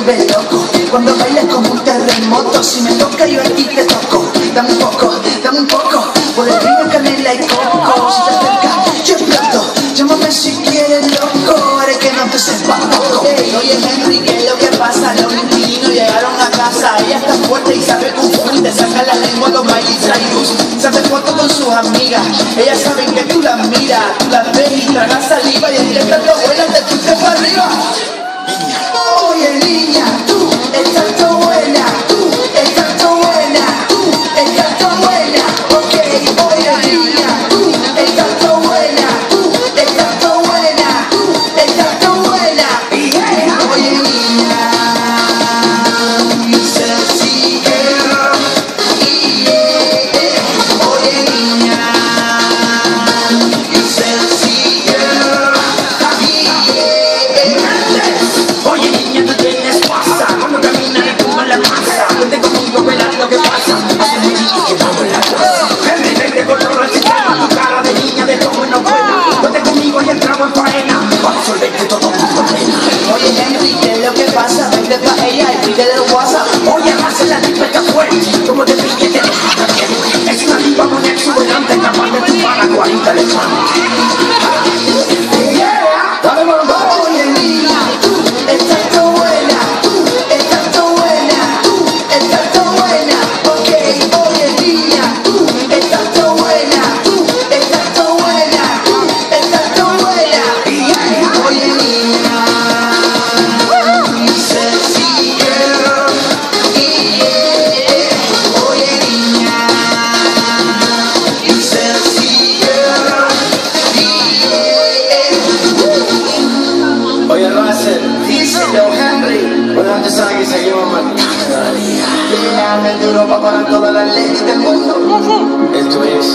vuelve loco. Cuando bailas como un terremoto, si me toca yo a ti te toco. Dame un poco, por el vino, canela y coco. Si te acercas, yo exploto. Llámame si quieres loco, haré que no te sepa poco. Hey, oye Henry, ¿qué es lo que pasa? Los inquilinos llegaron a casa. Ella está fuerte y sabe kung fu y te saca la lengua los Miley Cyrus. Se hace fotos con sus amigas. Ellas saben que tú las miras, tú las ves y tragas saliva. Y es que tanto buena te fuiste para arriba. Oye niña, tú estás tan buena, tú estás tan buena, tú estás tan buena. Ok, oye niña, tú estás tan buena, tú estás tan buena, tú estás tan buena. Yeah. Oye niña, you sexy girl. Yeah. Oye niña, you sexy girl. Yeah. Oye niña, tú tienes guasa, cuando caminas y tumba la masa. Vente conmigo, verás lo que pasa. Hace mucho que vamos en la casa. Vente, controlo el sistema. Tu cara de niña de todo no buena. Vente conmigo y entramos en faena. Para resolverte todo tu problema. Oye Henry, ¿qué es lo que pasa? Vente pa' ella y pídele el WhatsApp. Oye, hace la tipa está fuerte. Como te pide, te deja caliente. Es una tipa muy exuberante, capaz de tumbar a 40 elefantes. Dale, mamá. Oye niña, tú estás tan buena, tú estás tan buena, tú estás tan buena. Ok, oye niña, tú estás tan buena, tú estás tan buena, tú estás tan buena. Yeah. Oye niña, you sexy girl. Yeah. Oye niña, you sexy girl. Yeah. Oye Russell, díselo Henry. Bueno, tú sabes que seguimos marcando todavía. Yeah, de Europa para todas las leyes del mundo. Esto es